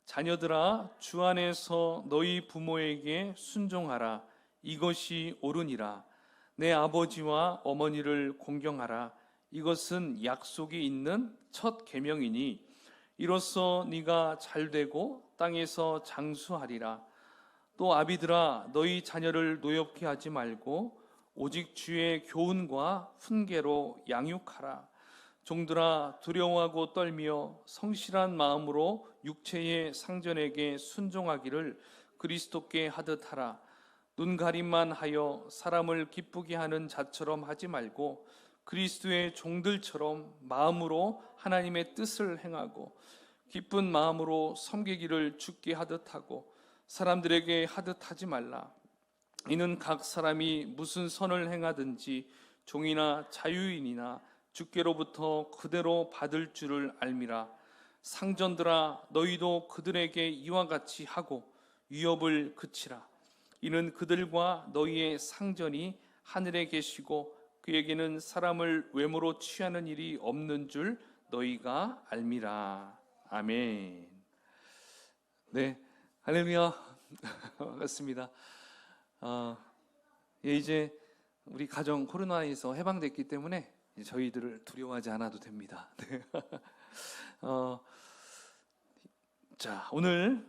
자녀들아 주 안에서 너희 부모에게 순종하라. 이것이 옳으니라. 내 아버지와 어머니를 공경하라. 이것은 약속이 있는 첫 계명이니 이로써 네가 잘되고 땅에서 장수하리라. 또 아비들아 너희 자녀를 노엽게 하지 말고 오직 주의 교훈과 훈계로 양육하라. 종들아 두려워하고 떨며 성실한 마음으로 육체의 상전에게 순종하기를 그리스도께 하듯 하라. 눈가림만 하여 사람을 기쁘게 하는 자처럼 하지 말고 그리스도의 종들처럼 마음으로 하나님의 뜻을 행하고 기쁜 마음으로 섬기기를 주께 하듯 하고 사람들에게 하듯 하지 말라. 이는 각 사람이 무슨 선을 행하든지 종이나 자유인이나 주께로부터 그대로 받을 줄을 알미라. 상전들아 너희도 그들에게 이와 같이 하고 위협을 그치라. 이는 그들과 너희의 상전이 하늘에 계시고 그에게는 사람을 외모로 취하는 일이 없는 줄 너희가 알미라. 아멘. 네, 할렐루야. 반갑습니다. 이제 우리 가정 코로나에서 해방됐기 때문에 저희들을 두려워하지 않아도 됩니다. 네. 자, 오늘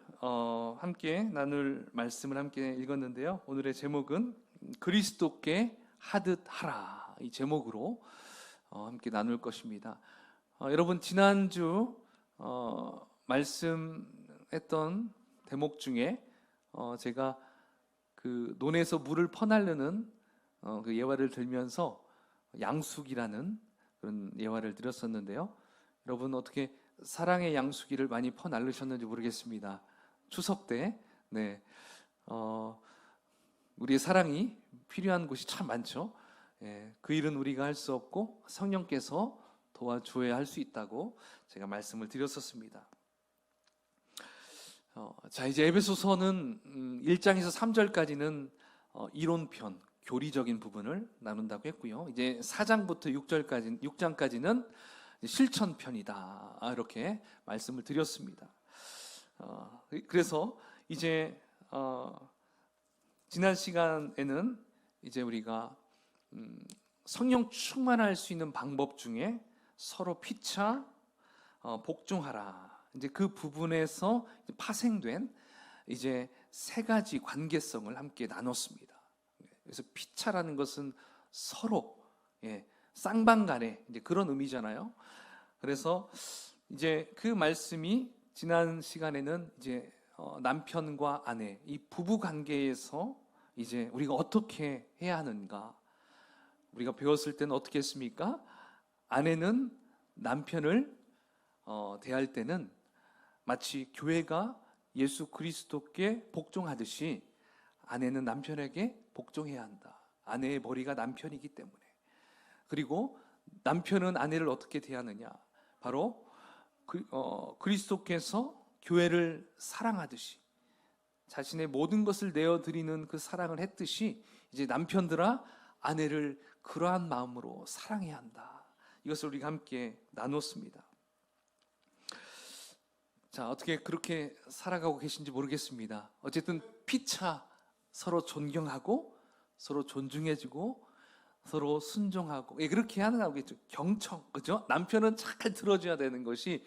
함께 나눌 말씀을 함께 읽었는데요. 오늘의 제목은 그리스도께 하듯 하라, 이 제목으로 함께 나눌 것입니다. 여러분 지난주 말씀했던 대목 중에 제가 그 논에서 물을 퍼나르는 그 예화를 들면서 양수기라는 그런 예화를 드렸었는데요. 여러분 어떻게 사랑의 양수기를 많이 퍼나르셨는지 모르겠습니다. 추석 때, 네, 우리의 사랑이 필요한 곳이 참 많죠. 예, 그 일은 우리가 할 수 없고 성령께서 도와줘야 할 수 있다고 제가 말씀을 드렸었습니다. 자, 이제 에베소서는 1장에서 3절까지는 이론편, 교리적인 부분을 나눈다고 했고요. 이제 4장부터 6장까지는 실천편이다, 이렇게 말씀을 드렸습니다. 그래서 이제 지난 시간에는 이제 우리가 성령 충만할 수 있는 방법 중에 서로 피차 복종하라, 이제 그 부분에서 파생된 이제 세 가지 관계성을 함께 나눴습니다. 그래서 피차라는 것은 서로, 쌍방간에 이제 그런 의미잖아요. 그래서 이제 그 말씀이 지난 시간에는 이제 남편과 아내, 이 부부 관계에서 이제 우리가 어떻게 해야 하는가, 우리가 배웠을 때는 어떻게 했습니까? 아내는 남편을 대할 때는 마치 교회가 예수 그리스도께 복종하듯이 아내는 남편에게 복종해야 한다. 아내의 머리가 남편이기 때문에. 그리고 남편은 아내를 어떻게 대하느냐, 바로 그리스도께서 교회를 사랑하듯이 자신의 모든 것을 내어드리는 그 사랑을 했듯이 이제 남편들아 아내를 그러한 마음으로 사랑해야 한다. 이것을 우리가 함께 나눴습니다. 자, 어떻게 그렇게 살아가고 계신지 모르겠습니다. 어쨌든 피차 서로 존경하고 서로 존중해주고 서로 순종하고, 그렇게 하는 거겠죠. 경청, 그죠? 남편은 잘 들어줘야 되는 것이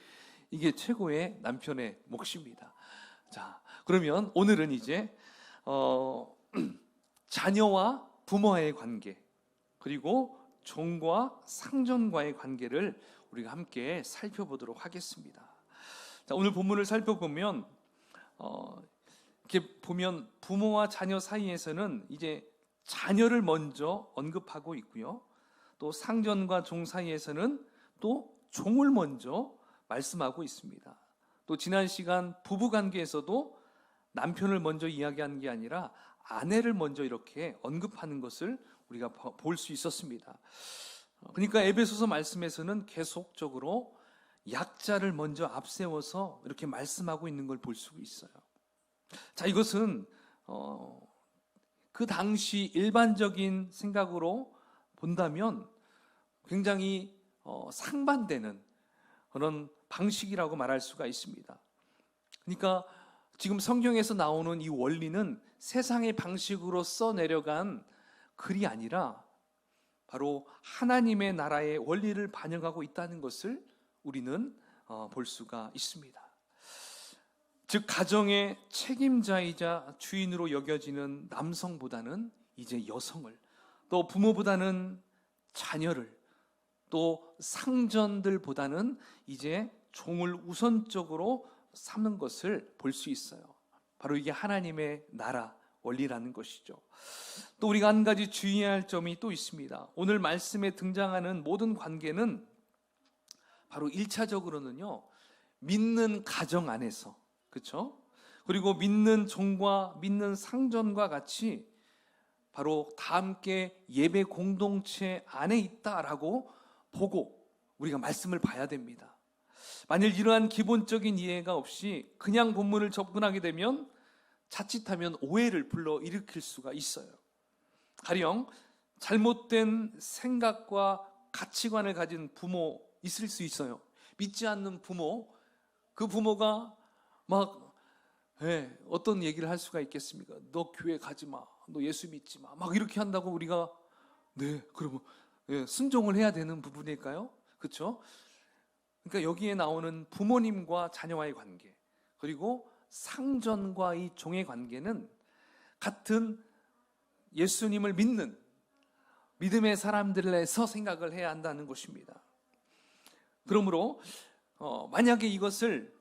이게 최고의 남편의 몫입니다. 자, 그러면 오늘은 이제 자녀와 부모와의 관계, 그리고 종과 상전과의 관계를 우리가 함께 살펴보도록 하겠습니다. 자, 오늘 본문을 살펴보면 이렇게 보면 부모와 자녀 사이에서는 이제 자녀를 먼저 언급하고 있고요. 또 상전과 종 사이에서는 또 종을 먼저 말씀하고 있습니다. 또 지난 시간 부부 관계에서도 남편을 먼저 이야기하는 게 아니라 아내를 먼저 이렇게 언급하는 것을 우리가 볼 수 있었습니다. 그러니까 에베소서 말씀에서는 계속적으로 약자를 먼저 앞세워서 이렇게 말씀하고 있는 걸 볼 수 있어요. 자, 이것은 그 당시 일반적인 생각으로 본다면 굉장히 상반되는 그런 방식이라고 말할 수가 있습니다. 그러니까 지금 성경에서 나오는 이 원리는 세상의 방식으로 써내려간 글이 아니라 바로 하나님의 나라의 원리를 반영하고 있다는 것을 우리는 볼 수가 있습니다. 즉 가정의 책임자이자 주인으로 여겨지는 남성보다는 이제 여성을, 또 부모보다는 자녀를, 또 상전들보다는 이제 종을 우선적으로 삼는 것을 볼 수 있어요. 바로 이게 하나님의 나라 원리라는 것이죠. 또 우리가 한 가지 주의해야 할 점이 또 있습니다. 오늘 말씀에 등장하는 모든 관계는 바로 1차적으로는요, 믿는 가정 안에서, 그렇죠? 그리고 믿는 종과 믿는 상전과 같이 바로 다 함께 예배 공동체 안에 있다라고 보고 우리가 말씀을 봐야 됩니다. 만일 이러한 기본적인 이해가 없이 그냥 본문을 접근하게 되면 자칫하면 오해를 불러일으킬 수가 있어요. 가령 잘못된 생각과 가치관을 가진 부모 있을 수 있어요. 믿지 않는 부모, 그 부모가 막 어떤 얘기를 할 수가 있겠습니까? 너 교회 가지 마, 너 예수 믿지 마, 막 이렇게 한다고 우리가 그러면 순종을 해야 되는 부분일까요? 그렇죠? 그러니까 여기에 나오는 부모님과 자녀와의 관계, 그리고 상전과 이 종의 관계는 같은 예수님을 믿는 믿음의 사람들에서 생각을 해야 한다는 것입니다. 그러므로 만약에 이것을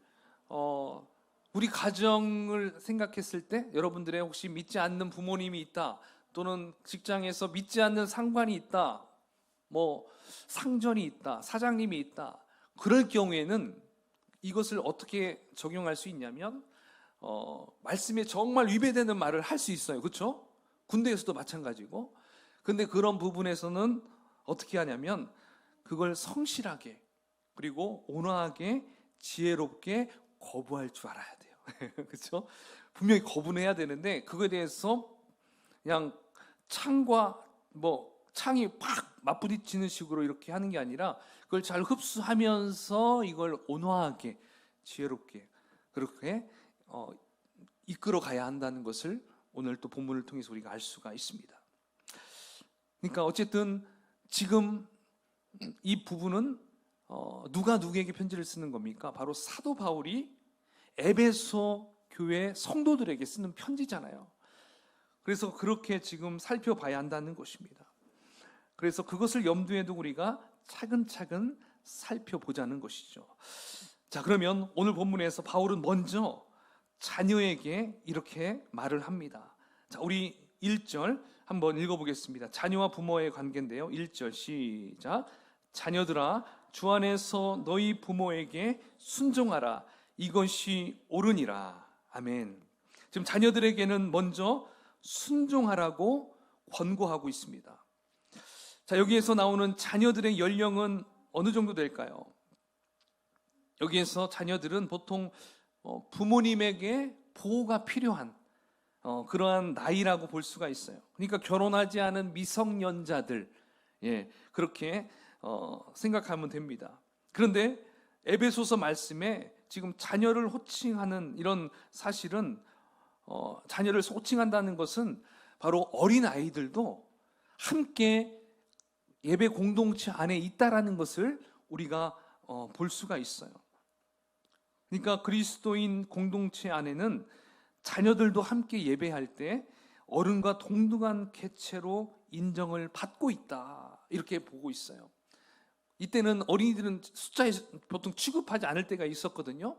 우리 가정을 생각했을 때 여러분들의 혹시 믿지 않는 부모님이 있다, 또는 직장에서 믿지 않는 상관이 있다, 뭐 상전이 있다, 사장님이 있다, 그럴 경우에는 이것을 어떻게 적용할 수 있냐면 말씀에 정말 위배되는 말을 할 수 있어요. 그렇죠? 군대에서도 마찬가지고. 근데 그런 부분에서는 어떻게 하냐면 그걸 성실하게, 그리고 온화하게, 지혜롭게 거부할 줄 알아야 돼요. 그렇죠? 분명히 거부는 해야 되는데 그거에 대해서 그냥 창이 팍 맞부딪히는 식으로 이렇게 하는 게 아니라 그걸 잘 흡수하면서 이걸 온화하게, 지혜롭게 그렇게 이끌어 가야 한다는 것을 오늘 또 본문을 통해서 우리가 알 수가 있습니다. 그러니까 어쨌든 지금 이 부분은 누가 누구에게 편지를 쓰는 겁니까? 바로 사도 바울이 에베소 교회 성도들에게 쓰는 편지잖아요. 그래서 그렇게 지금 살펴봐야 한다는 것입니다. 그래서 그것을 염두에 두고 우리가 차근차근 살펴보자는 것이죠. 자, 그러면 오늘 본문에서 바울은 먼저 자녀에게 이렇게 말을 합니다. 자, 우리 1절 한번 읽어보겠습니다. 자녀와 부모의 관계인데요. 1절 시작. 자녀들아, 주 안에서 너희 부모에게 순종하라. 이것이 옳으니라. 아멘. 지금 자녀들에게는 먼저 순종하라고 권고하고 있습니다. 자, 여기에서 나오는 자녀들의 연령은 어느 정도 될까요? 여기에서 자녀들은 보통 부모님에게 보호가 필요한 그러한 나이라고 볼 수가 있어요. 그러니까 결혼하지 않은 미성년자들, 그렇게 생각하면 됩니다. 그런데 에베소서 말씀에 지금 자녀를 호칭하는 이런 사실은 자녀를 호칭한다는 것은 바로 어린 아이들도 함께 예배 공동체 안에 있다라는 것을 우리가 볼 수가 있어요. 그러니까 그리스도인 공동체 안에는 자녀들도 함께 예배할 때 어른과 동등한 객체로 인정을 받고 있다, 이렇게 보고 있어요. 이때는 어린이들은 숫자에 보통 취급하지 않을 때가 있었거든요.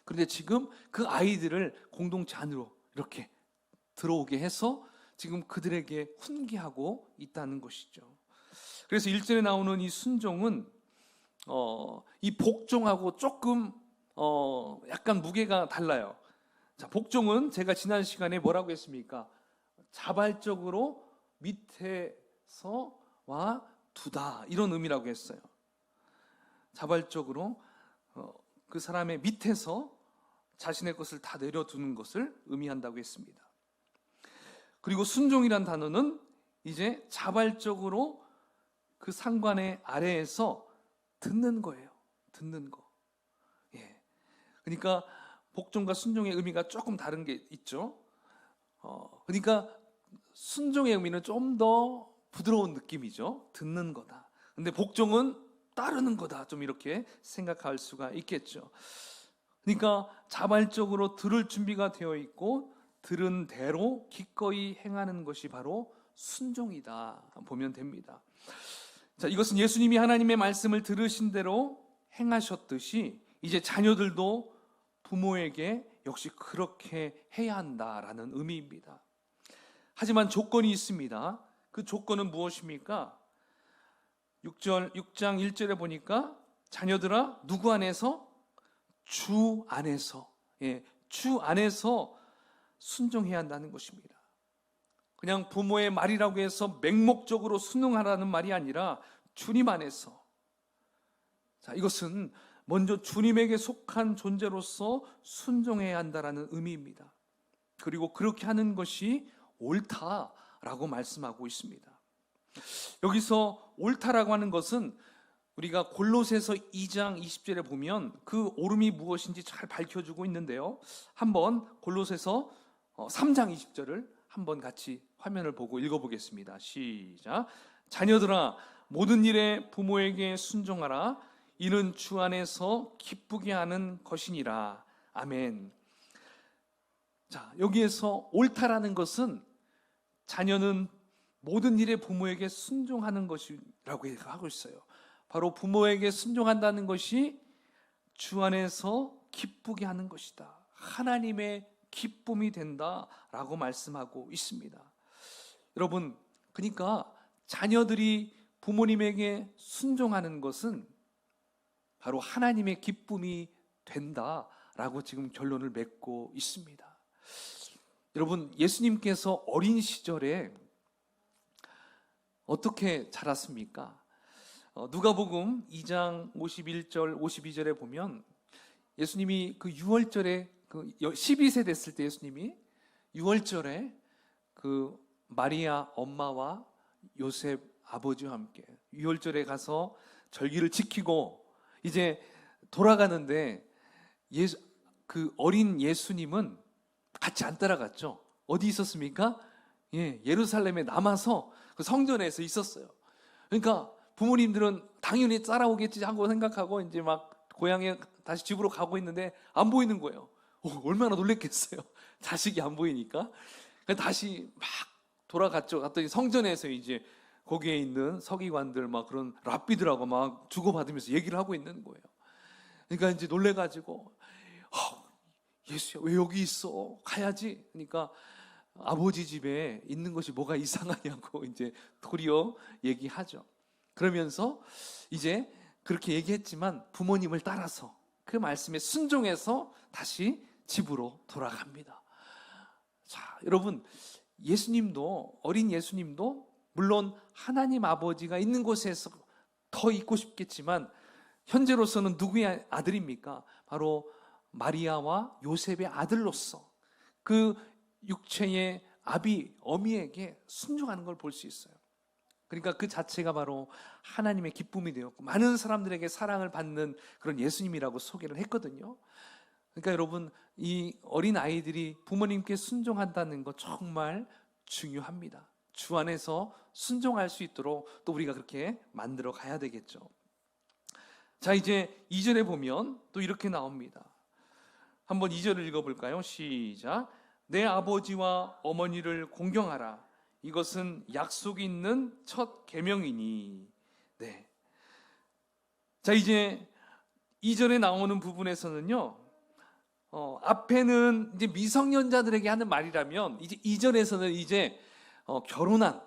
그런데 지금 그 아이들을 공동체 안으로 이렇게 들어오게 해서 지금 그들에게 훈계하고 있다는 것이죠. 그래서 1절에 나오는 이 순종은 이 복종하고 조금 약간 무게가 달라요. 자, 복종은 제가 지난 시간에 뭐라고 했습니까? 자발적으로 밑에서 와 두다, 이런 의미라고 했어요. 자발적으로 그 사람의 밑에서 자신의 것을 다 내려두는 것을 의미한다고 했습니다. 그리고 순종이란 단어는 이제 자발적으로 그 상관의 아래에서 듣는 거예요. 듣는 거. 그러니까 복종과 순종의 의미가 조금 다른 게 있죠. 그러니까 순종의 의미는 좀 더 부드러운 느낌이죠. 듣는 거다. 근데 복종은 따르는 거다. 좀 이렇게 생각할 수가 있겠죠. 그러니까 자발적으로 들을 준비가 되어 있고 들은 대로 기꺼이 행하는 것이 바로 순종이다 보면 됩니다. 자, 이것은 예수님이 하나님의 말씀을 들으신 대로 행하셨듯이 이제 자녀들도 부모에게 역시 그렇게 해야 한다라는 의미입니다. 하지만 조건이 있습니다. 그 조건은 무엇입니까? 6장 1절에 보니까 자녀들아 누구 안에서? 주 안에서, 주 안에서 순종해야 한다는 것입니다. 그냥 부모의 말이라고 해서 맹목적으로 순응하라는 말이 아니라 주님 안에서. 자, 이것은 먼저 주님에게 속한 존재로서 순종해야 한다는 의미입니다. 그리고 그렇게 하는 것이 옳다라고 말씀하고 있습니다. 여기서 옳다라고 하는 것은 우리가 골로새서 2장 20절에 보면 그 옳음이 무엇인지 잘 밝혀주고 있는데요. 한번 골로새서 3장 20절을 한번 같이 화면을 보고 읽어보겠습니다. 시작. 자녀들아 모든 일에 부모에게 순종하라. 이는 주 안에서 기쁘게 하는 것이니라. 아멘. 자, 여기에서 옳다라는 것은 자녀는 모든 일에 부모에게 순종하는 것이라고 하고 있어요. 바로 부모에게 순종한다는 것이 주 안에서 기쁘게 하는 것이다. 하나님의 기쁨이 된다라고 말씀하고 있습니다. 여러분, 그러니까 자녀들이 부모님에게 순종하는 것은 바로 하나님의 기쁨이 된다라고 지금 결론을 맺고 있습니다. 여러분, 예수님께서 어린 시절에 어떻게 자랐습니까? 누가복음 2장 51절 52절에 보면 예수님이 그 6월절에 12세 됐을 때 예수님이 6월절에 그 마리아 엄마와 요셉 아버지와 함께 6월절에 가서 절기를 지키고 이제 돌아가는데 그 어린 예수님은 같이 안 따라갔죠. 어디 있었습니까? 예루살렘에 남아서 그 성전에서 있었어요. 그러니까 부모님들은 당연히 따라오겠지 하고 생각하고 이제 막 고향에 다시 집으로 가고 있는데 안 보이는 거예요. 얼마나 놀랬겠어요. 자식이 안 보이니까. 다시 막 돌아갔죠. 갔더니 성전에서 이제 거기에 있는 서기관들 막 그런 랍비들하고 막 주고받으면서 얘기를 하고 있는 거예요. 그러니까 이제 놀래가지고 예수야 왜 여기 있어? 가야지. 그러니까 아버지 집에 있는 것이 뭐가 이상하냐고 이제 도리어 얘기하죠. 그러면서 이제 그렇게 얘기했지만 부모님을 따라서 그 말씀에 순종해서 다시 집으로 돌아갑니다. 자, 여러분, 예수님도 어린 예수님도 물론 하나님 아버지가 있는 곳에서 더 있고 싶겠지만 현재로서는 누구의 아들입니까? 바로 마리아와 요셉의 아들로서 그 육체의 아비, 어미에게 순종하는 걸 볼 수 있어요. 그러니까 그 자체가 바로 하나님의 기쁨이 되었고 많은 사람들에게 사랑을 받는 그런 예수님이라고 소개를 했거든요. 그러니까 여러분, 이 어린 아이들이 부모님께 순종한다는 거 정말 중요합니다. 주 안에서 순종할 수 있도록 또 우리가 그렇게 만들어 가야 되겠죠. 자, 이제 2절에 보면 또 이렇게 나옵니다. 한번 2절을 읽어볼까요? 시작. 내 아버지와 어머니를 공경하라. 이것은 약속이 있는 첫 계명이니. 네. 자, 이제 2절에 나오는 부분에서는요, 앞에는 이제 미성년자들에게 하는 말이라면 이제 2절에서는 이제 결혼한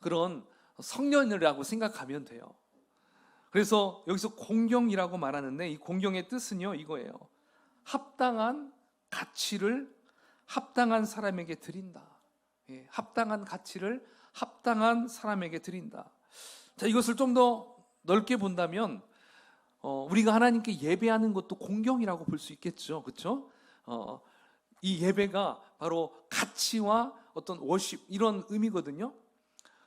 그런 성년이라고 생각하면 돼요. 그래서 여기서 공경이라고 말하는데 이 공경의 뜻은요, 이거예요. 합당한 가치를 합당한 사람에게 드린다. 합당한 가치를 합당한 사람에게 드린다. 자, 이것을 좀 더 넓게 본다면 우리가 하나님께 예배하는 것도 공경이라고 볼 수 있겠죠. 그렇죠? 이 예배가 바로 가치와 어떤 워십 이런 의미거든요.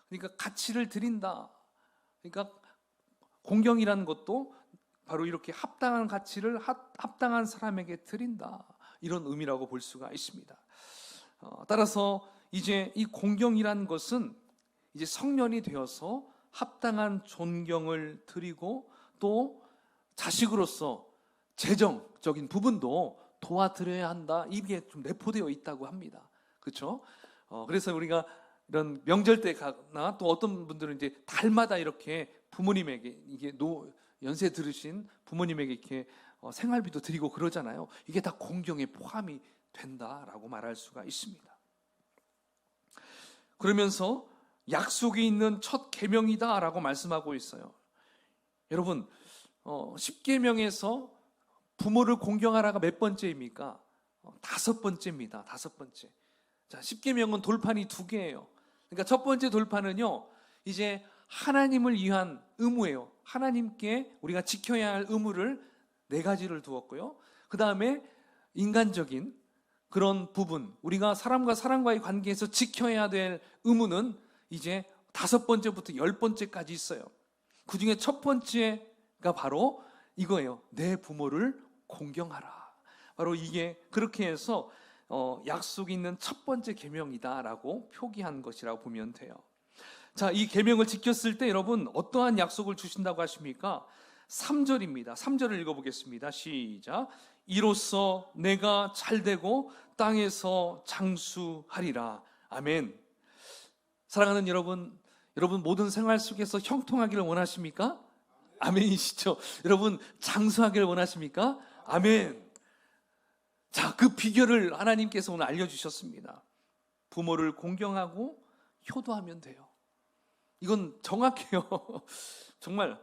그러니까 가치를 드린다. 그러니까 공경이라는 것도 바로 이렇게 합당한 가치를 합당한 사람에게 드린다. 이런 의미라고 볼 수가 있습니다. 따라서 이제 이 공경이란 것은 이제 성년이 되어서 합당한 존경을 드리고 또 자식으로서 재정적인 부분도 도와드려야 한다. 이게 좀 내포되어 있다고 합니다. 그렇죠? 그래서 우리가 이런 명절 때 가나 또 어떤 분들은 이제 달마다 이렇게 부모님에게 이게 연세 들으신 부모님에게 이렇게 생활비도 드리고 그러잖아요. 이게 다 공경에 포함이 된다라고 말할 수가 있습니다. 그러면서 약속이 있는 첫 계명이다라고 말씀하고 있어요. 여러분, 10계명에서 부모를 공경하라가 몇 번째입니까? 5번째입니다. 5번째. 자, 10계명은 돌판이 2개예요. 그러니까 첫 번째 돌판은요, 이제 하나님을 위한 의무예요. 하나님께 우리가 지켜야 할 의무를 4가지를 두었고요. 그 다음에 인간적인 그런 부분, 우리가 사람과 사람과의 관계에서 지켜야 될 의무는 이제 5번째부터 10번째까지 있어요. 그 중에 첫 번째가 바로 이거예요. 내 부모를 공경하라. 바로 이게 그렇게 해서 약속이 있는 첫 번째 계명이다라고 표기한 것이라고 보면 돼요. 자, 이 계명을 지켰을 때 여러분 어떠한 약속을 주신다고 하십니까? 3절입니다. 3절을 읽어보겠습니다. 시작. 이로써 내가 잘되고 땅에서 장수하리라. 아멘. 사랑하는 여러분, 여러분 모든 생활 속에서 형통하기를 원하십니까? 아멘이시죠? 여러분 장수하기를 원하십니까? 아멘. 자, 그 비결을 하나님께서 오늘 알려주셨습니다. 부모를 공경하고 효도하면 돼요. 이건 정확해요. 정말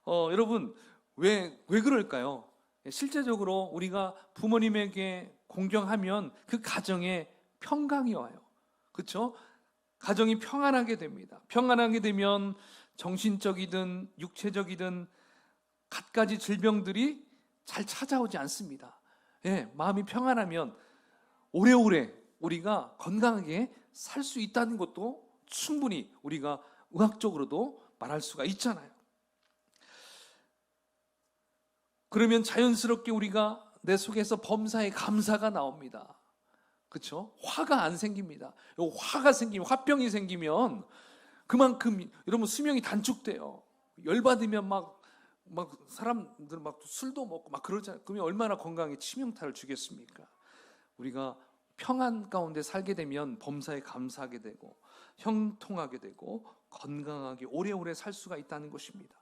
여러분 왜 그럴까요? 실제적으로 우리가 부모님에게 공경하면 그 가정에 평강이 와요. 그렇죠? 가정이 평안하게 됩니다. 평안하게 되면 정신적이든 육체적이든 갖가지 질병들이 잘 찾아오지 않습니다. 예, 마음이 평안하면 오래오래 우리가 건강하게 살 수 있다는 것도 충분히 우리가 의학적으로도 말할 수가 있잖아요. 그러면 자연스럽게 우리가 내 속에서 범사에 감사가 나옵니다. 그렇죠? 화가 안 생깁니다. 화가 생기면, 화병이 생기면 그만큼 여러분 수명이 단축돼요. 열받으면 막 사람들 막 술도 먹고 막 그러잖아요. 그러면 얼마나 건강에 치명타를 주겠습니까? 우리가 평안 가운데 살게 되면 범사에 감사하게 되고 형통하게 되고 건강하게 오래오래 살 수가 있다는 것입니다.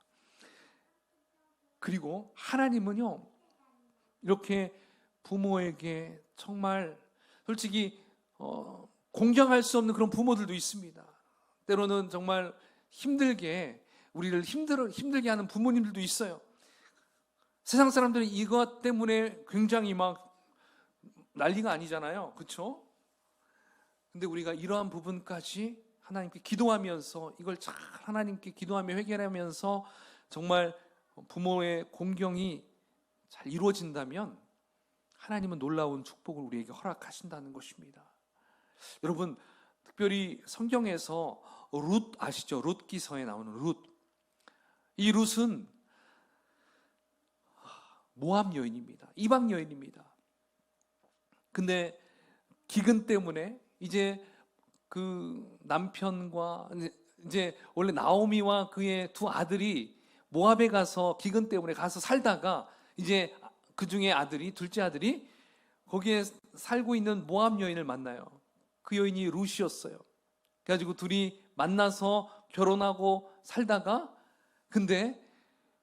그리고 하나님은요, 이렇게 부모에게 정말 솔직히 공경할 수 없는 그런 부모들도 있습니다. 때로는 정말 힘들게 우리를 힘들게 하는 부모님들도 있어요. 세상 사람들은 이것 때문에 굉장히 막 난리가 아니잖아요. 그렇죠? 근데 우리가 이러한 부분까지 하나님께 기도하면서 이걸 잘 하나님께 기도하며 회개하면서 정말 부모의 공경이 잘 이루어진다면 하나님은 놀라운 축복을 우리에게 허락하신다는 것입니다. 여러분, 특별히 성경에서 룻 아시죠? 룻 기서에 나오는 룻. 이 룻은 모압 여인입니다. 이방 여인입니다. 근데 기근 때문에 이제 그 남편과 이제 원래 나오미와 그의 2 아들이 모압에 가서 기근 때문에 가서 살다가 이제 그 중에 둘째 아들이 거기에 살고 있는 모압 여인을 만나요. 그 여인이 룻이었어요. 그래가지고 둘이 만나서 결혼하고 살다가 근데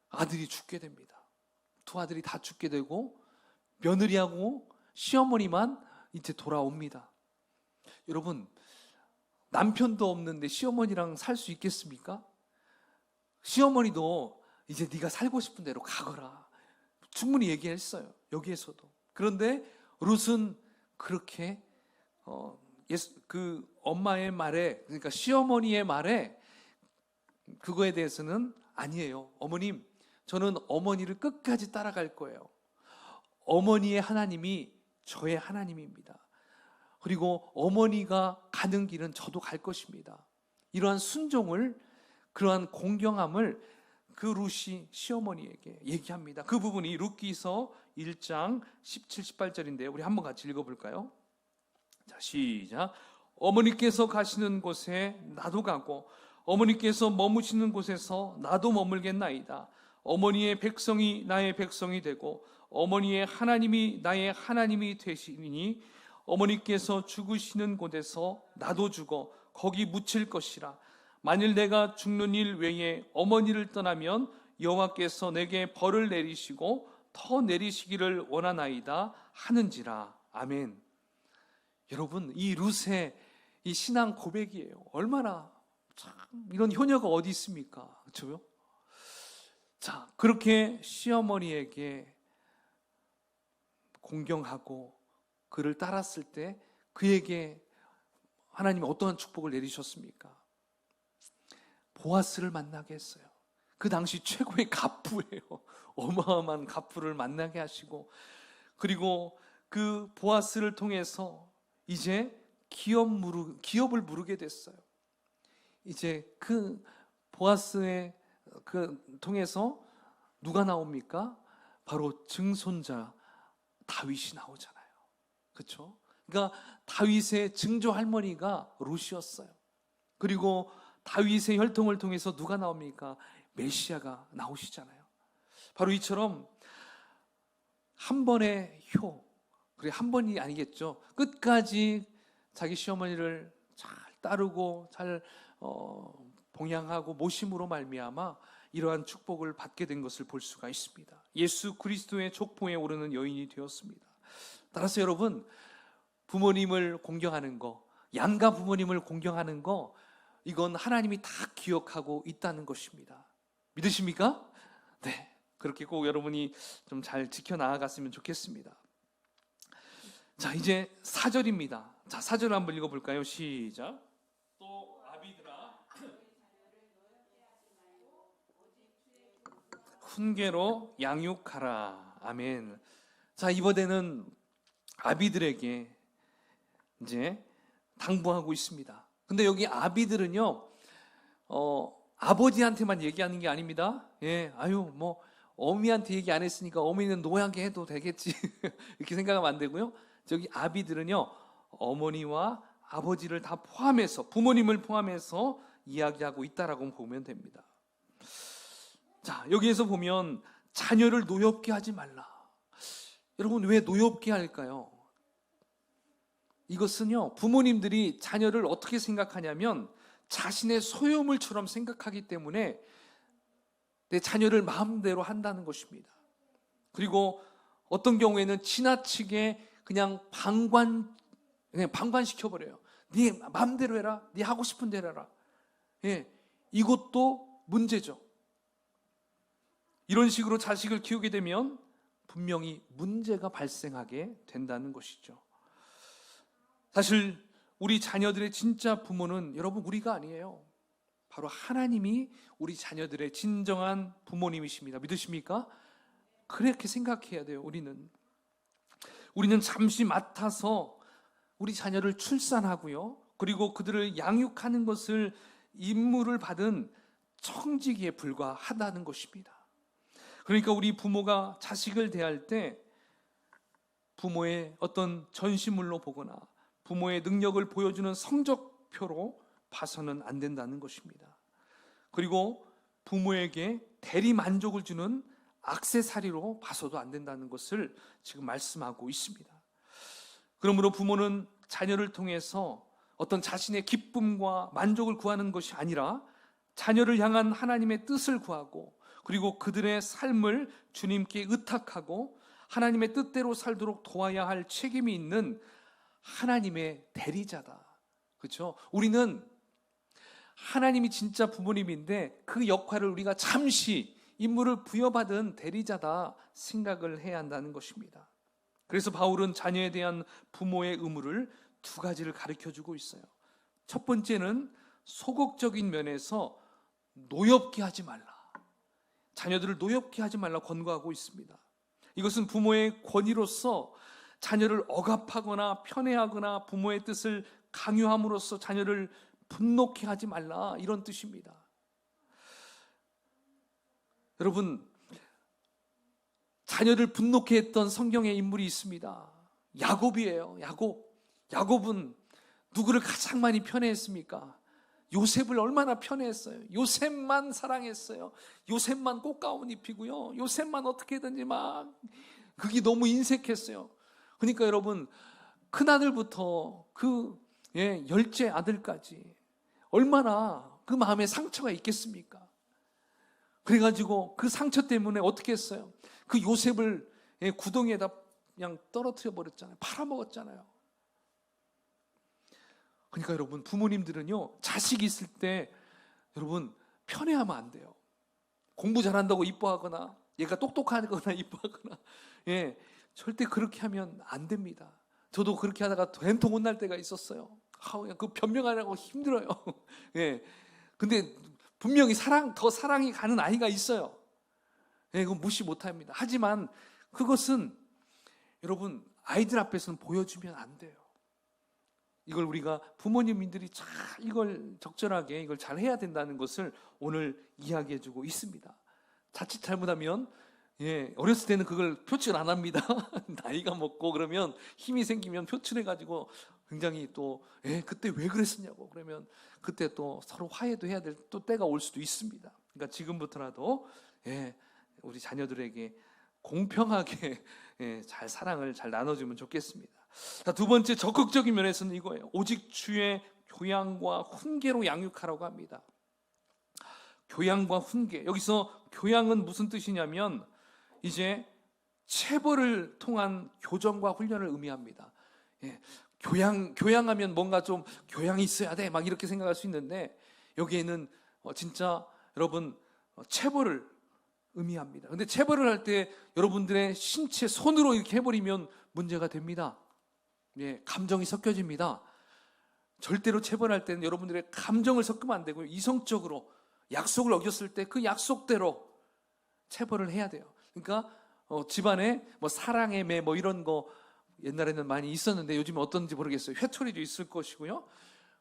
아들이 죽게 됩니다. 2 아들이 다 죽게 되고 며느리하고 시어머니만 이제 돌아옵니다. 여러분, 남편도 없는데 시어머니랑 살 수 있겠습니까? 시어머니도 이제 네가 살고 싶은 대로 가거라 충분히 얘기했어요. 여기에서도. 그런데 룻은 그렇게 그 엄마의 말에, 그러니까 시어머니의 말에 그거에 대해서는 아니에요. 어머님, 저는 어머니를 끝까지 따라갈 거예요. 어머니의 하나님이 저의 하나님입니다. 그리고 어머니가 가는 길은 저도 갈 것입니다. 이러한 순종을, 그러한 공경함을 그 룻이 시어머니에게 얘기합니다. 그 부분이 룻기서 1장 17, 18절인데요. 우리 한번 같이 읽어볼까요? 자, 시작. 어머니께서 가시는 곳에 나도 가고 어머니께서 머무시는 곳에서 나도 머물겠나이다. 어머니의 백성이 나의 백성이 되고 어머니의 하나님이 나의 하나님이 되시니 어머니께서 죽으시는 곳에서 나도 죽어 거기 묻힐 것이라. 만일 내가 죽는 일 외에 어머니를 떠나면 여호와께서 내게 벌을 내리시고 더 내리시기를 원하나이다 하는지라. 아멘. 여러분, 이 룻의 이 신앙 고백이에요. 얼마나 참 이런 효녀가 어디 있습니까? 그렇죠? 자, 그렇게 시어머니에게 공경하고 그를 따랐을 때 그에게 하나님이 어떠한 축복을 내리셨습니까? 보아스를 만나게 했어요. 그 당시 최고의 갑부예요. 어마어마한 갑부를 만나게 하시고, 그리고 그 보아스를 통해서 이제 기업을 물으게 됐어요. 이제 그 보아스의 통해서 누가 나옵니까? 바로 증손자 다윗이 나오잖아요. 그렇죠? 그러니까 다윗의 증조 할머니가 룻이었어요. 그리고 다윗의 혈통을 통해서 누가 나옵니까? 메시아가 나오시잖아요. 바로 이처럼 한 번의 그래 한 번이 아니겠죠. 끝까지 자기 시어머니를 잘 따르고 잘 봉양하고 모심으로 말미암아 이러한 축복을 받게 된 것을 볼 수가 있습니다. 예수 그리스도의 족보에 오르는 여인이 되었습니다. 따라서 여러분, 부모님을 공경하는 거, 양가 부모님을 공경하는 거, 이건 하나님이 다 기억하고 있다는 것입니다. 믿으십니까? 네, 그렇게 꼭 여러분이 좀 잘 지켜나갔으면 좋겠습니다. 자, 이제 4절입니다. 자, 4절 한번 읽어볼까요? 시작. 또 아비들아 훈계로 양육하라. 아멘. 자, 이번에는 아비들에게 이제 당부하고 있습니다. 근데 여기 아비들은요, 아버지한테만 얘기하는 게 아닙니다. 예, 아유, 뭐, 어미한테 얘기 안 했으니까 어미는 노하게 해도 되겠지. 이렇게 생각하면 안 되고요. 저기 아비들은요, 어머니와 아버지를 다 포함해서, 부모님을 포함해서 이야기하고 있다라고 보면 됩니다. 자, 여기에서 보면 자녀를 노엽게 하지 말라. 여러분, 왜 노엽게 할까요? 이것은요, 부모님들이 자녀를 어떻게 생각하냐면 자신의 소유물처럼 생각하기 때문에 내 자녀를 마음대로 한다는 것입니다. 그리고 어떤 경우에는 지나치게 그냥 방관시켜버려요. 네 마음대로 해라. 네 하고 싶은 대로 해라. 예, 이것도 문제죠. 이런 식으로 자식을 키우게 되면 분명히 문제가 발생하게 된다는 것이죠. 사실 우리 자녀들의 진짜 부모는 여러분 우리가 아니에요. 바로 하나님이 우리 자녀들의 진정한 부모님이십니다. 믿으십니까? 그렇게 생각해야 돼요. 우리는 잠시 맡아서 우리 자녀를 출산하고요, 그리고 그들을 양육하는 것을 임무를 받은 청지기에 불과하다는 것입니다. 그러니까 우리 부모가 자식을 대할 때 부모의 어떤 전시물로 보거나 부모의 능력을 보여주는 성적표로 봐서는 안 된다는 것입니다. 그리고 부모에게 대리 만족을 주는 액세서리로 봐서도 안 된다는 것을 지금 말씀하고 있습니다. 그러므로 부모는 자녀를 통해서 어떤 자신의 기쁨과 만족을 구하는 것이 아니라 자녀를 향한 하나님의 뜻을 구하고, 그리고 그들의 삶을 주님께 의탁하고 하나님의 뜻대로 살도록 도와야 할 책임이 있는 하나님의 대리자다. 그렇죠? 우리는 하나님이 진짜 부모님인데 그 역할을 우리가 잠시 임무를 부여받은 대리자다 생각을 해야 한다는 것입니다. 그래서 바울은 자녀에 대한 부모의 의무를 두 가지를 가르쳐주고 있어요. 첫 번째는 소극적인 면에서 노엽게 하지 말라. 자녀들을 노엽게 하지 말라 권고하고 있습니다. 이것은 부모의 권위로서 자녀를 억압하거나 편애하거나 부모의 뜻을 강요함으로써 자녀를 분노케 하지 말라, 이런 뜻입니다. 여러분, 자녀를 분노케 했던 성경의 인물이 있습니다. 야곱이에요. 야곱은 누구를 가장 많이 편애했습니까? 요셉을 얼마나 편애했어요. 요셉만 사랑했어요. 요셉만 꽃가운 입히고요. 요셉만 어떻게든지 막 그게 너무 인색했어요. 그러니까 여러분, 큰아들부터 열째 아들까지 얼마나 그 마음에 상처가 있겠습니까? 그래가지고 그 상처 때문에 어떻게 했어요? 그 요셉을 구덩이에다 그냥 떨어뜨려 버렸잖아요. 팔아먹었잖아요. 그러니까 여러분, 부모님들은요, 자식이 있을 때 여러분 편애하면 안 돼요. 공부 잘한다고 이뻐하거나 얘가 똑똑하거나 이뻐하거나 절대 그렇게 하면 안 됩니다. 저도 그렇게 하다가 된통 혼날 때가 있었어요. 그냥 그 변명하려고 힘들어요. 근데 분명히 더 사랑이 가는 아이가 있어요. 그건 무시 못합니다. 하지만 그것은 여러분, 아이들 앞에서는 보여주면 안 돼요. 이걸 우리가 부모님들이 이걸 적절하게 이걸 잘 해야 된다는 것을 오늘 이야기해주고 있습니다. 자칫 잘못하면 어렸을 때는 그걸 표출 안 합니다. 나이가 먹고 그러면 힘이 생기면 표출해가지고 굉장히 또 그때 왜 그랬었냐고 그러면 그때 또 서로 화해도 해야 될 또 때가 올 수도 있습니다. 그러니까 지금부터라도 우리 자녀들에게 공평하게 잘 사랑을 잘 나눠주면 좋겠습니다. 자, 두 번째 적극적인 면에서는 이거예요. 오직 주의 교양과 훈계로 양육하라고 합니다. 교양과 훈계. 여기서 교양은 무슨 뜻이냐면 이제 체벌을 통한 교정과 훈련을 의미합니다. 교양하면 뭔가 좀 교양이 있어야 돼 막 이렇게 생각할 수 있는데 여기에는 진짜 여러분 체벌을 의미합니다. 근데 체벌을 할 때 여러분들의 신체 손으로 이렇게 해버리면 문제가 됩니다. 감정이 섞여집니다. 절대로 체벌할 때는 여러분들의 감정을 섞으면 안 되고요. 이성적으로 약속을 어겼을 때 그 약속대로 체벌을 해야 돼요. 그러니까 집안에 사랑의 매 이런 거 옛날에는 많이 있었는데 요즘 어떤지 모르겠어요. 회초리도 있을 것이고요.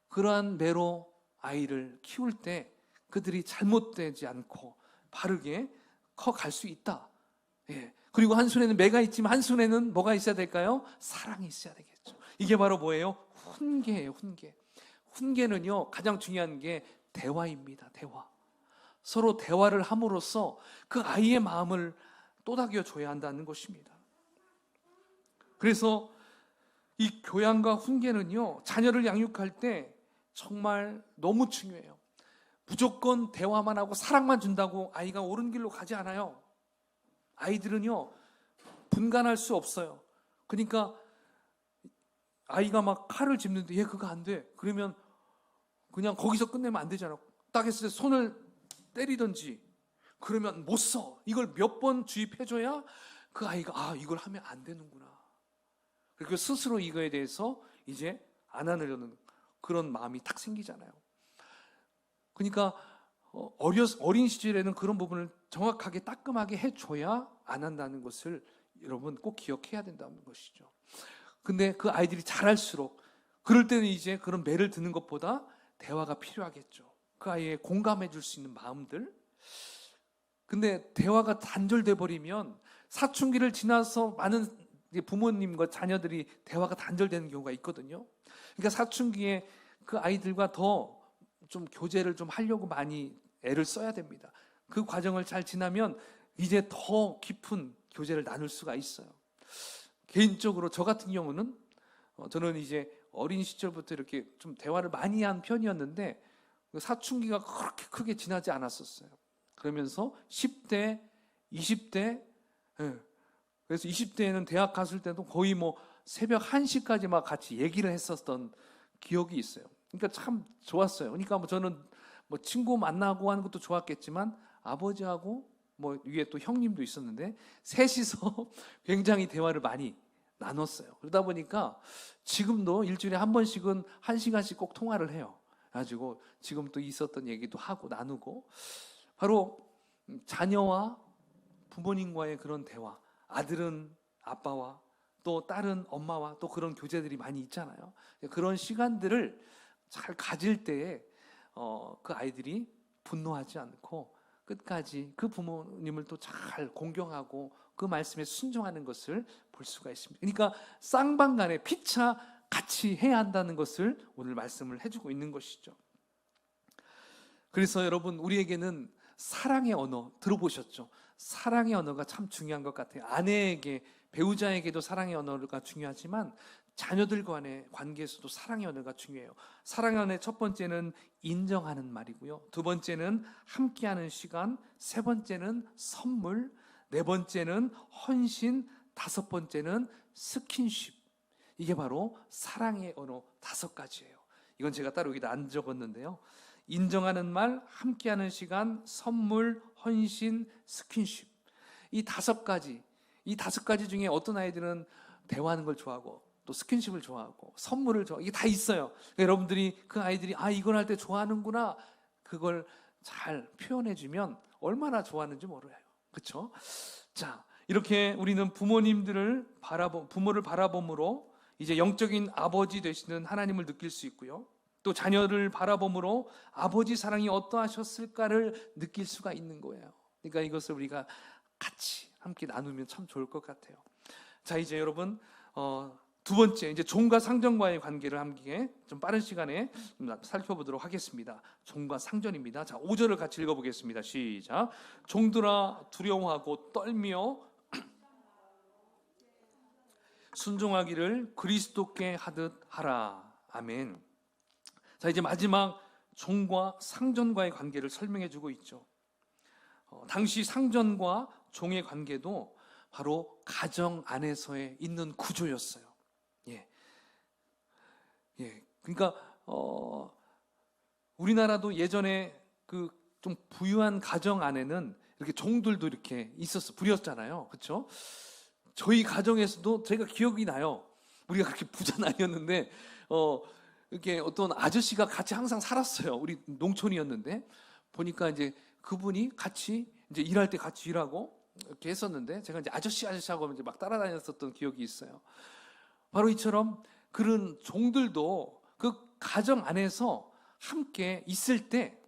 그러한 매로 아이를 키울 때 그들이 잘못되지 않고 바르게 커갈 수 있다. 그리고 한 손에는 매가 있지만 한 손에는 뭐가 있어야 될까요? 사랑이 있어야 되겠죠. 이게 바로 뭐예요? 훈계예요. 훈계는요, 가장 중요한 게 대화입니다. 대화. 서로 대화를 함으로써 그 아이의 마음을 또닥여 줘야 한다는 것입니다. 그래서 이 교양과 훈계는요, 자녀를 양육할 때 정말 너무 중요해요. 무조건 대화만 하고 사랑만 준다고 아이가 옳은 길로 가지 않아요. 아이들은요, 분간할 수 없어요. 그러니까 아이가 막 칼을 짚는데 얘 그거 안 돼. 그러면 그냥 거기서 끝내면 안 되잖아. 딱 했을 때 손을 때리든지 그러면 못 써. 이걸 몇 번 주입해줘야 그 아이가 이걸 하면 안 되는구나. 그리고 스스로 이거에 대해서 이제 안 하려는 그런 마음이 딱 생기잖아요. 그러니까 어린 시절에는 그런 부분을 정확하게 따끔하게 해줘야 안 한다는 것을 여러분 꼭 기억해야 된다는 것이죠. 근데 그 아이들이 자랄수록 그럴 때는 이제 그런 매를 듣는 것보다 대화가 필요하겠죠. 그 아이의 공감해 줄 수 있는 마음들. 근데 대화가 단절돼 버리면 사춘기를 지나서 많은 부모님과 자녀들이 대화가 단절되는 경우가 있거든요. 그러니까 사춘기에 그 아이들과 더 좀 교제를 좀 하려고 많이 애를 써야 됩니다. 그 과정을 잘 지나면 이제 더 깊은 교제를 나눌 수가 있어요. 개인적으로 저 같은 경우는 저는 이제 어린 시절부터 이렇게 좀 대화를 많이 한 편이었는데 사춘기가 그렇게 크게 지나지 않았었어요. 그러면서 10대, 20대, 그래서 20대에는 대학 갔을 때도 거의 새벽 1시까지 막 같이 얘기를 했었던 기억이 있어요. 그러니까 참 좋았어요. 그러니까 저는 친구 만나고 하는 것도 좋았겠지만 아버지하고 위에 또 형님도 있었는데 셋이서 굉장히 대화를 많이 나눴어요. 그러다 보니까 지금도 일주일에 한 번씩은 1시간씩 꼭 통화를 해요. 가지고 지금 또 있었던 얘기도 하고 나누고 바로 자녀와 부모님과의 그런 대화, 아들은 아빠와 또 딸은 엄마와 또 그런 교제들이 많이 있잖아요. 그런 시간들을 잘 가질 때에 그 아이들이 분노하지 않고 끝까지 그 부모님을 또 잘 공경하고 그 말씀에 순종하는 것을 볼 수가 있습니다. 그러니까 쌍방간에 피차 같이 해야 한다는 것을 오늘 말씀을 해주고 있는 것이죠. 그래서 여러분, 우리에게는 사랑의 언어 들어보셨죠? 사랑의 언어가 참 중요한 것 같아요. 아내에게, 배우자에게도 사랑의 언어가 중요하지만 자녀들 간의 관계에서도 사랑의 언어가 중요해요. 사랑의 언어의 첫 번째는 인정하는 말이고요, 두 번째는 함께하는 시간, 세 번째는 선물, 네 번째는 헌신, 다섯 번째는 스킨십. 이게 바로 사랑의 언어 5가지예요. 이건 제가 따로 여기다 안 적었는데요. 인정하는 말, 함께하는 시간, 선물, 헌신, 스킨십. 이 5가지, 이 5가지 중에 어떤 아이들은 대화하는 걸 좋아하고 또 스킨십을 좋아하고 선물을 좋아하고, 이게 다 있어요. 그러니까 여러분들이 그 아이들이 이걸 할 때 좋아하는구나, 그걸 잘 표현해주면 얼마나 좋아하는지 몰라요. 그렇죠? 자, 이렇게 우리는 부모를 바라봄으로 이제 영적인 아버지 되시는 하나님을 느낄 수 있고요, 또 자녀를 바라봄으로 아버지 사랑이 어떠하셨을까를 느낄 수가 있는 거예요. 그러니까 이것을 우리가 같이 함께 나누면 참 좋을 것 같아요. 자, 이제 여러분, 두 번째, 이제 종과 상전과의 관계를 함께 좀 빠른 시간에 살펴보도록 하겠습니다. 종과 상전입니다. 자, 5절을 같이 읽어보겠습니다. 시작. 종들아, 두려워하고 떨며 순종하기를 그리스도께 하듯 하라. 아멘. 자, 이제 마지막 종과 상전과의 관계를 설명해 주고 있죠. 당시 상전과 종의 관계도 바로 가정 안에서의 있는 구조였어요. 그러니까 우리나라도 예전에 그 좀 부유한 가정 안에는 이렇게 종들도 이렇게 부렸잖아요. 그렇죠? 저희 가정에서도 제가 기억이 나요. 우리가 그렇게 부자는 아니었는데 이렇게 어떤 아저씨가 같이 항상 살았어요. 우리 농촌이었는데 보니까 이제 그분이 같이 이제 일할 때 같이 일하고 이렇게 했었는데, 제가 이제 아저씨하고 이제 막 따라다녔었던 기억이 있어요. 바로 이처럼 그런 종들도 그 가정 안에서 함께 있을 때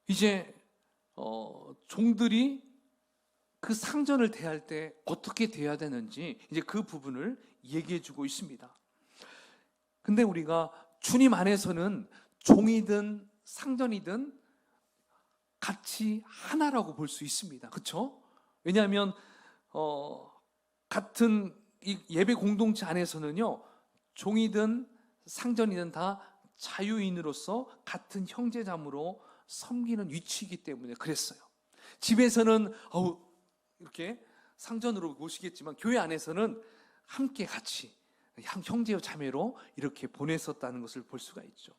이제 종들이 그 상전을 대할 때 어떻게 대해야 되는지 이제 그 부분을 얘기해 주고 있습니다. 근데 우리가 주님 안에서는 종이든 상전이든 같이 하나라고 볼 수 있습니다. 그렇죠? 왜냐하면 같은 이 예배 공동체 안에서는요, 종이든 상전이든 다 자유인으로서 같은 형제자매로 섬기는 위치이기 때문에 그랬어요. 집에서는 이렇게 상전으로 모시겠지만 교회 안에서는 함께 같이 형제와 자매로 이렇게 보냈었다는 것을 볼 수가 있죠.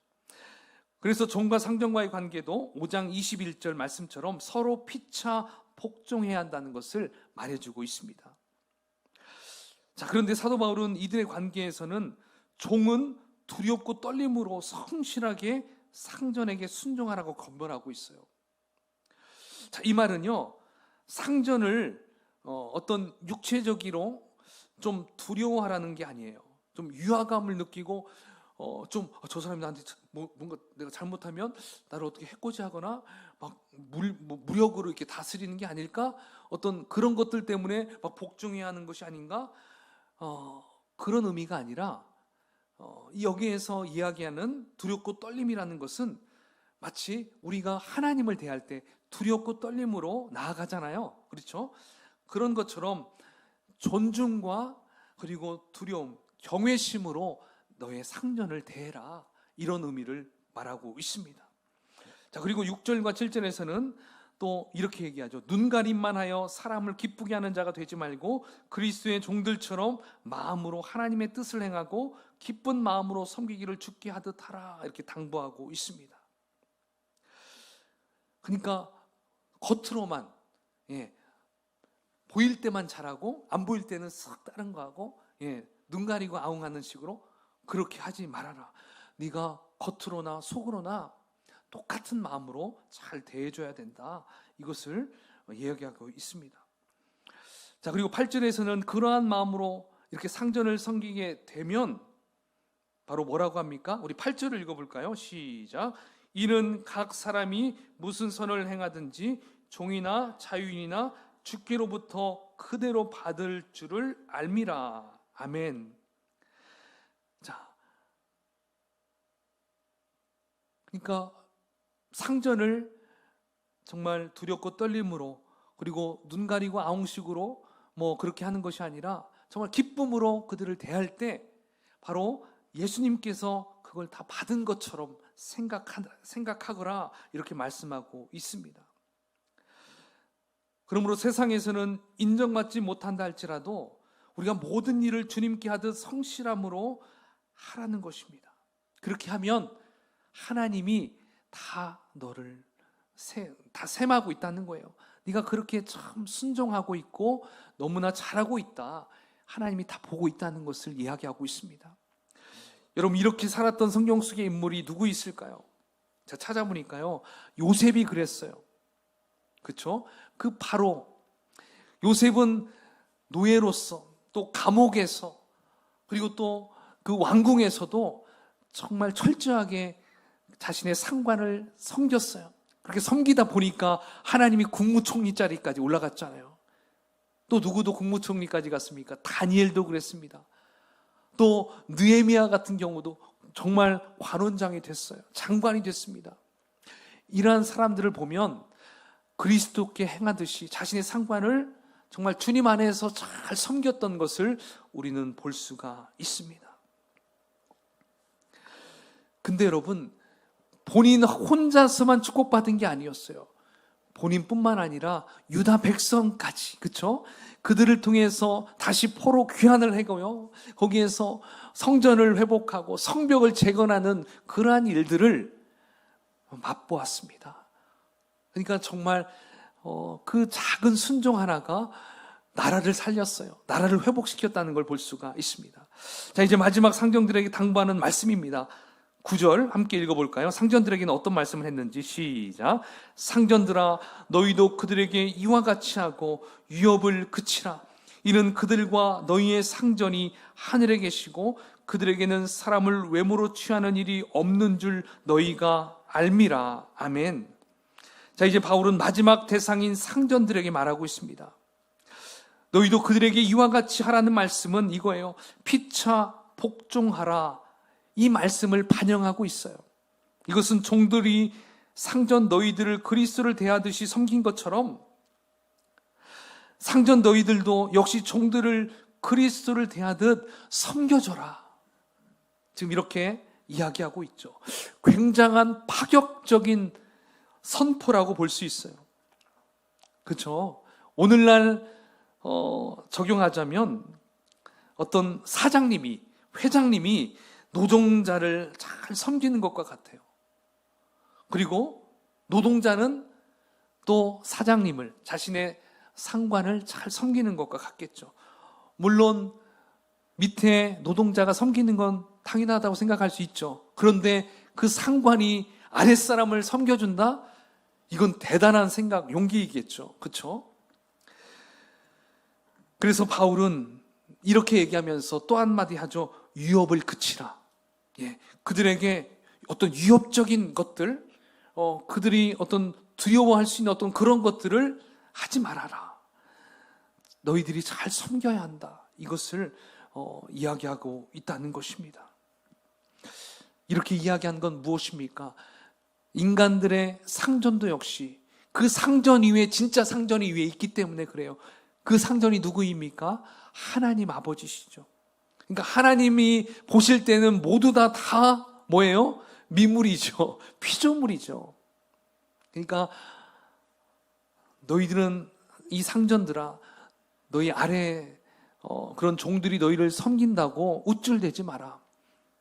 그래서 종과 상전과의 관계도 5장 21절 말씀처럼 서로 피차 복종해야 한다는 것을 말해주고 있습니다. 자, 그런데 사도 바울은 이들의 관계에서는 종은 두렵고 떨림으로 성실하게 상전에게 순종하라고 권면하고 있어요. 자, 이 말은요, 상전을 어떤 육체적으로 좀 두려워하라는 게 아니에요. 좀 유화감을 느끼고 저 사람이 나한테 뭔가 내가 잘못하면 나를 어떻게 해코지하거나 막 무력으로 이렇게 다스리는 게 아닐까? 어떤 그런 것들 때문에 막 복종해야 하는 것이 아닌가? 그런 의미가 아니라 여기에서 이야기하는 두렵고 떨림이라는 것은 마치 우리가 하나님을 대할 때 두렵고 떨림으로 나아가잖아요. 그렇죠? 그런 것처럼 존중과 그리고 두려움, 경외심으로 너의 상전을 대해라, 이런 의미를 말하고 있습니다. 자, 그리고 6절과 7절에서는 또 이렇게 얘기하죠. 눈가림만 하여 사람을 기쁘게 하는 자가 되지 말고 그리스도의 종들처럼 마음으로 하나님의 뜻을 행하고 기쁜 마음으로 섬기기를 주께 하듯 하라, 이렇게 당부하고 있습니다. 그러니까 겉으로만 보일 때만 잘하고 안 보일 때는 쓱 다른 거 하고 눈 가리고 아웅하는 식으로 그렇게 하지 말아라. 네가 겉으로나 속으로나 똑같은 마음으로 잘 대해줘야 된다, 이것을 이야기하고 있습니다. 자, 그리고 8절에서는 그러한 마음으로 이렇게 상전을 섬기게 되면 바로 뭐라고 합니까? 우리 8절을 읽어볼까요? 시작. 이는 각 사람이 무슨 선을 행하든지 종이나 자유인이나 주께로부터 그대로 받을 줄을 알미라. 아멘. 자, 그러니까 상전을 정말 두렵고 떨림으로, 그리고 눈 가리고 아웅식으로 그렇게 하는 것이 아니라 정말 기쁨으로 그들을 대할 때 바로 예수님께서 그걸 다 받은 것처럼 생각하거라, 이렇게 말씀하고 있습니다. 그러므로 세상에서는 인정받지 못한다 할지라도 우리가 모든 일을 주님께 하듯 성실함으로 하라는 것입니다. 그렇게 하면 하나님이 다 너를 다 셈하고 있다는 거예요. 네가 그렇게 참 순종하고 있고 너무나 잘하고 있다, 하나님이 다 보고 있다는 것을 이야기하고 있습니다. 여러분, 이렇게 살았던 성경 속의 인물이 누구 있을까요? 제가 찾아보니까요, 요셉이 그랬어요. 그렇죠? 그 바로 요셉은 노예로서, 또 감옥에서, 그리고 또 그 왕궁에서도 정말 철저하게 자신의 상관을 섬겼어요. 그렇게 섬기다 보니까 하나님이 국무총리 자리까지 올라갔잖아요. 또 누구도 국무총리까지 갔습니까? 다니엘도 그랬습니다. 또 느헤미야 같은 경우도 정말 관원장이 됐어요. 장관이 됐습니다. 이러한 사람들을 보면 그리스도께 행하듯이 자신의 상관을 정말 주님 안에서 잘 섬겼던 것을 우리는 볼 수가 있습니다. 근데 여러분, 본인 혼자서만 축복받은 게 아니었어요. 본인뿐만 아니라 유다 백성까지, 그렇죠? 그들을 통해서 다시 포로 귀환을 하고요, 거기에서 성전을 회복하고 성벽을 재건하는 그러한 일들을 맛보았습니다. 그러니까 정말 그 작은 순종 하나가 나라를 살렸어요. 나라를 회복시켰다는 걸 볼 수가 있습니다. 자, 이제 마지막 상전들에게 당부하는 말씀입니다. 9절 함께 읽어볼까요? 상전들에게는 어떤 말씀을 했는지 시작. 상전들아, 너희도 그들에게 이와 같이 하고 위협을 그치라. 이는 그들과 너희의 상전이 하늘에 계시고 그들에게는 사람을 외모로 취하는 일이 없는 줄 너희가 알미라. 아멘. 자, 이제 바울은 마지막 대상인 상전들에게 말하고 있습니다. 너희도 그들에게 이와 같이 하라는 말씀은 이거예요. 피차 복종하라. 이 말씀을 반영하고 있어요. 이것은 종들이 상전 너희들을 그리스도를 대하듯이 섬긴 것처럼 상전 너희들도 역시 종들을 그리스도를 대하듯 섬겨줘라. 지금 이렇게 이야기하고 있죠. 굉장한 파격적인 선포라고 볼 수 있어요. 그렇죠? 오늘날 적용하자면 어떤 사장님이, 회장님이 노동자를 잘 섬기는 것과 같아요. 그리고 노동자는 또 사장님을, 자신의 상관을 잘 섬기는 것과 같겠죠. 물론 밑에 노동자가 섬기는 건 당연하다고 생각할 수 있죠. 그런데 그 상관이 아랫사람을 섬겨준다? 이건 대단한 생각, 용기이겠죠. 그렇죠? 그래서 바울은 이렇게 얘기하면서 또 한마디 하죠. 위협을 그치라. 그들에게 어떤 위협적인 것들, 그들이 어떤 두려워할 수 있는 어떤 그런 것들을 하지 말아라. 너희들이 잘 섬겨야 한다. 이것을 이야기하고 있다는 것입니다. 이렇게 이야기한 건 무엇입니까? 인간들의 상전도 역시 그 상전 위에, 진짜 상전이 위에 있기 때문에 그래요. 그 상전이 누구입니까? 하나님 아버지시죠. 그러니까 하나님이 보실 때는 모두 다 뭐예요? 미물이죠. 피조물이죠. 그러니까 너희들은, 이 상전들아, 너희 아래 그런 종들이 너희를 섬긴다고 우쭐대지 마라.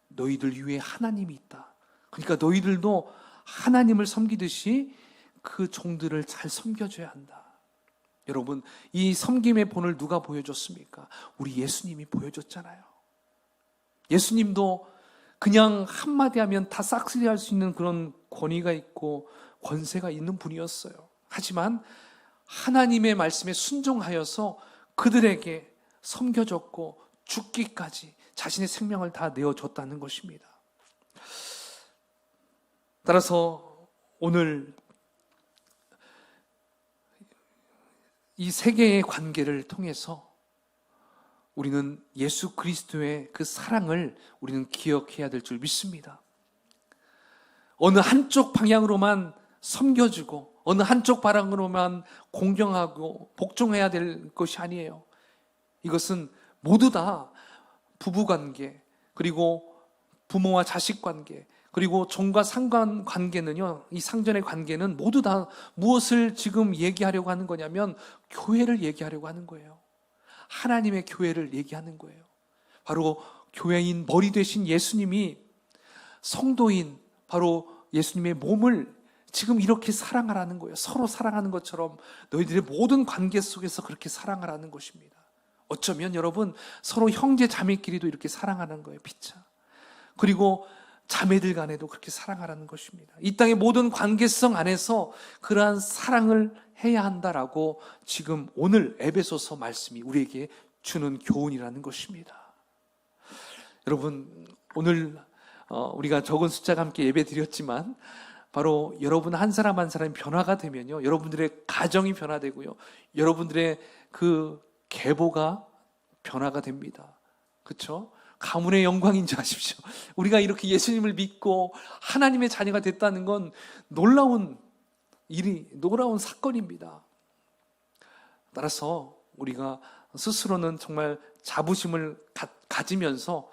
너희들 위에 하나님이 있다. 그러니까 너희들도 하나님을 섬기듯이 그 종들을 잘 섬겨줘야 한다. 여러분, 이 섬김의 본을 누가 보여줬습니까? 우리 예수님이 보여줬잖아요. 예수님도 그냥 한마디 하면 다 싹쓸이할 수 있는 그런 권위가 있고 권세가 있는 분이었어요. 하지만 하나님의 말씀에 순종하여서 그들에게 섬겨줬고 죽기까지 자신의 생명을 다 내어줬다는 것입니다. 따라서 오늘 이 세계의 관계를 통해서 우리는 예수 그리스도의 그 사랑을 우리는 기억해야 될 줄 믿습니다. 어느 한쪽 방향으로만 섬겨주고 어느 한쪽 방향으로만 공경하고 복종해야 될 것이 아니에요. 이것은 모두 다 부부관계, 그리고 부모와 자식 관계, 그리고 종과 상관 관계는요, 이 상전의 관계는 모두 다 무엇을 지금 얘기하려고 하는 거냐면 교회를 얘기하려고 하는 거예요. 하나님의 교회를 얘기하는 거예요. 바로 교회인 머리 되신 예수님이 성도인 바로 예수님의 몸을 지금 이렇게 사랑하라는 거예요. 서로 사랑하는 것처럼 너희들의 모든 관계 속에서 그렇게 사랑하라는 것입니다. 어쩌면 여러분 서로 형제 자매끼리도 이렇게 사랑하는 거예요. 피차. 그리고 자매들 간에도 그렇게 사랑하라는 것입니다. 이 땅의 모든 관계성 안에서 그러한 사랑을 해야 한다라고 지금 오늘 에베소서 말씀이 우리에게 주는 교훈이라는 것입니다. 여러분 오늘 우리가 적은 숫자가 함께 예배 드렸지만 바로 여러분 한 사람 한 사람이 변화가 되면요, 여러분들의 가정이 변화되고요, 여러분들의 그 계보가 변화가 됩니다. 그렇죠? 가문의 영광인 줄 아십시오. 우리가 이렇게 예수님을 믿고 하나님의 자녀가 됐다는 건 놀라운 일이, 놀라운 사건입니다. 따라서 우리가 스스로는 정말 자부심을 가지면서,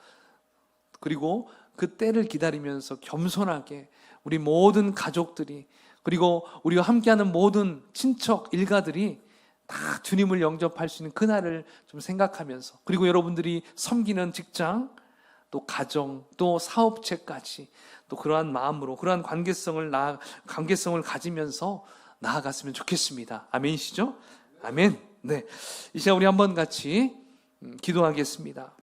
그리고 그 때를 기다리면서 겸손하게 우리 모든 가족들이, 그리고 우리가 함께하는 모든 친척 일가들이 다 주님을 영접할 수 있는 그날을 좀 생각하면서, 그리고 여러분들이 섬기는 직장, 또 가정, 또 사업체까지 또 그러한 마음으로 그러한 관계성을 가지면서 나아갔으면 좋겠습니다. 아멘이시죠? 아멘. 네, 이 시간 우리 한번 같이 기도하겠습니다.